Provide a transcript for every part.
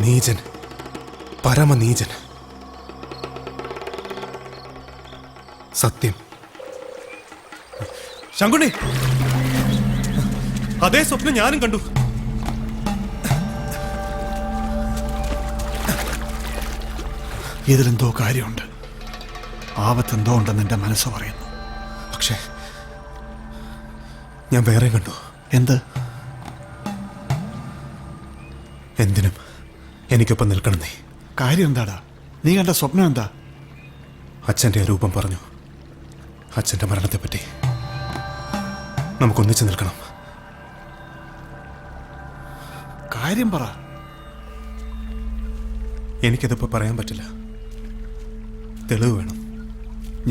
നീചൻ, പരമനീചൻ. സത്യം. ശങ്കുണ്ണി, അതേ സ്വപ്നം ഞാനും കണ്ടു. ഇതിലെന്തോ കാര്യമുണ്ട്. ആപത്തെന്തോ ഉണ്ടെന്ന് എൻ്റെ മനസ്സ് പറയുന്നു. പക്ഷേ ഞാൻ വേറെ കണ്ടു. എന്ത്? എന്തിനും എനിക്കൊപ്പം നിൽക്കണം നീ. കാര്യം എന്താടാ? നീ കണ്ട സ്വപ്നം എന്താ? അച്ഛൻ്റെ ആ രൂപം പറഞ്ഞു. അച്ഛൻ്റെ മരണത്തെപ്പറ്റി. നമുക്കൊന്നിച്ച് നിൽക്കണം. കാര്യം പറ. എനിക്കതിപ്പോൾ പറയാൻ പറ്റില്ല. തെളിവ് വേണം.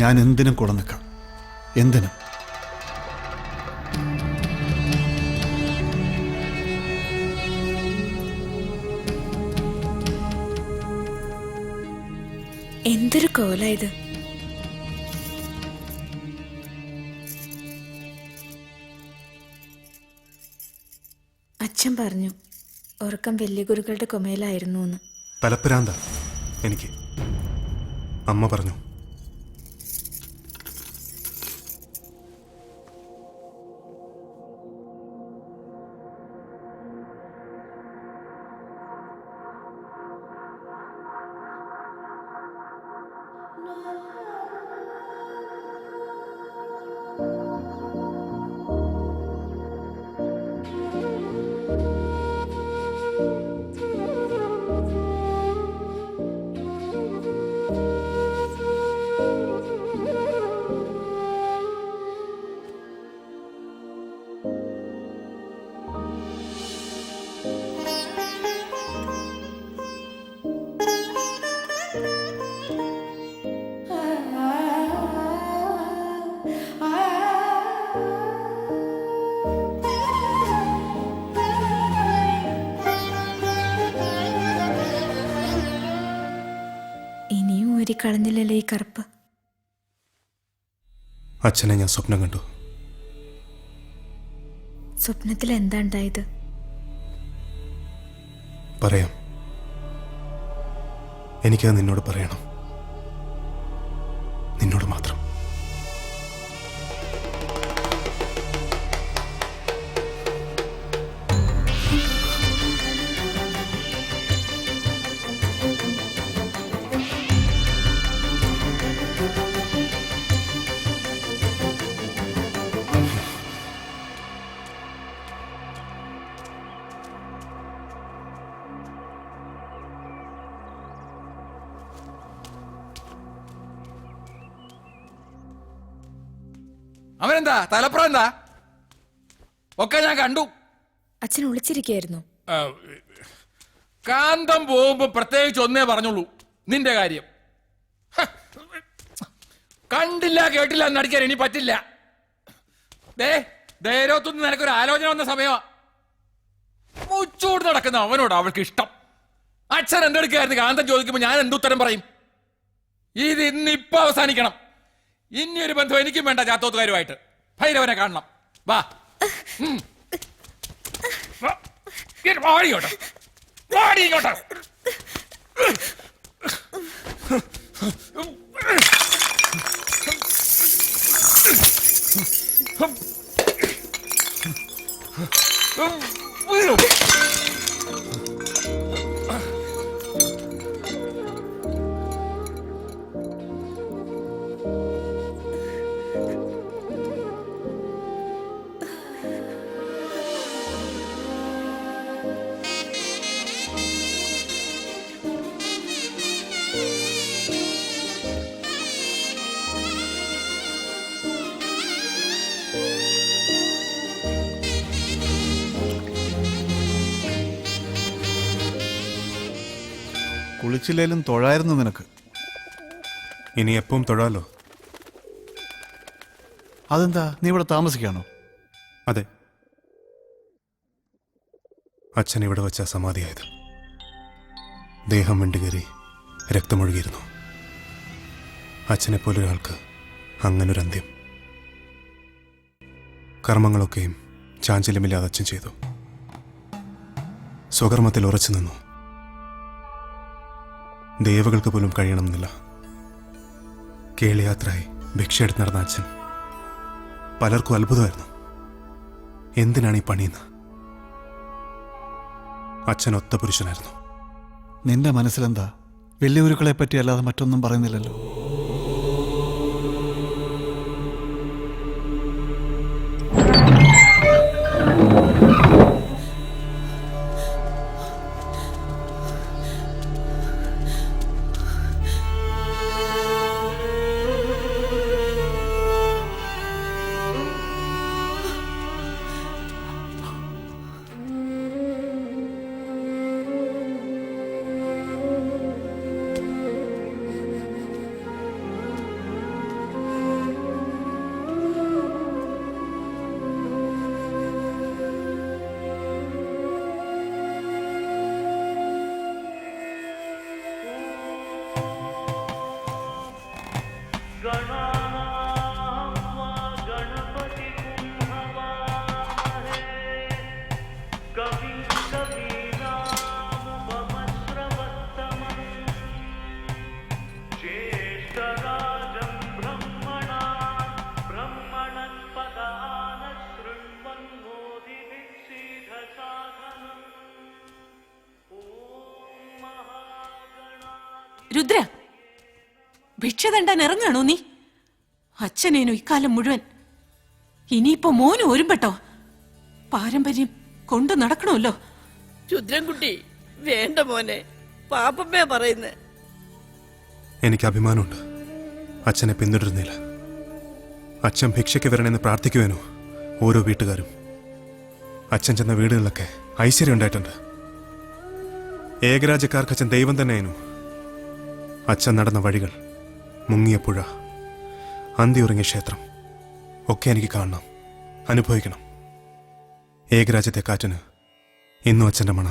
ഞാൻ എന്തിനും കൂടെ നിൽക്കാം. എന്തിനും. എന്തൊരു കോല ഇത്. അച്ഛൻ പറഞ്ഞു ഉറക്കം വലിയ ഗുരുക്കളുടെ കൊമയിലായിരുന്നു എന്ന്. തലപ്പിരാന്ത എനിക്ക്. അമ്മ പറഞ്ഞു. കളഞ്ഞില്ലല്ലേ ഈ കറുപ്പ്. അച്ഛനെ ഞാൻ സ്വപ്നം കണ്ടു. സ്വപ്നത്തിൽ എന്താ ഉണ്ടായത്? പറയാം. എനിക്കത് നിന്നോട് പറയണം. നിന്നോട് മാത്രം. അവനെന്താ തലപ്പുറം എന്താ ഒക്കെ ഞാൻ കണ്ടു. അച്ഛൻ ഒളിച്ചിരിക്കുകയായിരുന്നു. കാന്തം പോകുമ്പോ പ്രത്യേകിച്ച് ഒന്നേ പറഞ്ഞുള്ളൂ, നിന്റെ കാര്യം. കണ്ടില്ല കേട്ടില്ല എന്നടിക്കാൻ ഇനി പറ്റില്ല. ധൈര്യത്തുനിന്ന് നിനക്കൊരു ആലോചന വന്ന സമയമാ. മുച്ചോട് നടക്കുന്ന അവനോട് അവൾക്ക് ഇഷ്ടം. അച്ഛൻ എന്തെടുക്കായിരുന്നു കാന്തം ചോദിക്കുമ്പോ ഞാൻ എന്തുത്തരം പറയും? ഇത് ഇന്നിപ്പോ അവസാനിക്കണം. ഇനി ഒരു ബന്ധം എനിക്കും വേണ്ട ചാത്തോത്തുകാരുമായിട്ട്. ഭൈരവനെ കാണണം. വാ വാടിയോട്ടെ, വാടിയോട്ടെ. കുളിച്ചില്ലേലും തൊഴായിരുന്നു നിനക്ക്. ഇനി എപ്പം തൊഴാലോ. അതെന്താ, നീ ഇവിടെ താമസിക്കാണോ? അതെ. അച്ഛൻ ഇവിടെ വെച്ച സമാധിയായത്. ദേഹം വെണ്ടുകയറി രക്തമൊഴുകിയിരുന്നു. അച്ഛനെപ്പോലൊരാൾക്ക് അങ്ങനൊരു അന്ത്യം. കർമ്മങ്ങളൊക്കെയും ചാഞ്ചല്യമില്ലാതെ അച്ഛൻ ചെയ്തു. സ്വകർമ്മത്തിൽ ഉറച്ചു നിന്നു. ദേവകൾക്ക് പോലും കഴിയണമെന്നില്ല. കേളിയാത്രയായി ഭിക്ഷയെടുത്ത് നടന്ന അച്ഛൻ പലർക്കും അത്ഭുതമായിരുന്നു. എന്തിനാണ് ഈ പണിയെന്ന്. അച്ഛൻ ഒത്ത പുരുഷനായിരുന്നു. നിന്റെ മനസ്സിലെന്താ? വെല്ലുവിളികളെ പറ്റി അല്ലാതെ മറ്റൊന്നും പറയുന്നില്ലല്ലോ. രുദ്ര, ഭിക്ഷ തണ്ടാൻ ഇറങ്ങാണോ നീ? അച്ഛനേനു ഇക്കാലം മുഴുവൻ. ഇനിയിപ്പോ മോനും ഒരുമ്പെട്ടോ. പാരമ്പര്യം കൊണ്ടു നടക്കണമല്ലോ. രുദ്രൻകുട്ടി, വേണ്ട മോനെ, പാപ്പമ്മേ പറയുന്നേ. എനിക്ക് അഭിമാനമുണ്ട് അച്ഛനെ പിന്തുടരുന്നില്ല. അച്ഛൻ ഭിക്ഷയ്ക്ക് വരണമെന്ന് പ്രാർത്ഥിക്കുവാനോ ഓരോ വീട്ടുകാരും. അച്ഛൻ ചെന്ന വീടുകളിലൊക്കെ ഐശ്വര്യം ഉണ്ടായിട്ടുണ്ട്. ഏകരാജ്യക്കാർക്ക് അച്ഛൻ ദൈവം തന്നെയായിരുന്നു. അച്ഛൻ നടന്ന വഴികൾ, മുങ്ങിയ പുഴ, അന്തിയുറങ്ങിയ ക്ഷേത്രം ഒക്കെ എനിക്ക് കാണണം, അനുഭവിക്കണം. ഏകരാജ്യത്തെ കാറ്റിന് ഇന്നും അച്ഛൻ്റെ മണ.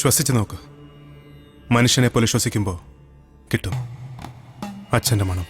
ശ്വസിച്ചു നോക്ക്. മനുഷ്യനെ പോലെ ശ്വസിക്കുമ്പോൾ കിട്ടും അച്ഛൻ്റെ മണം.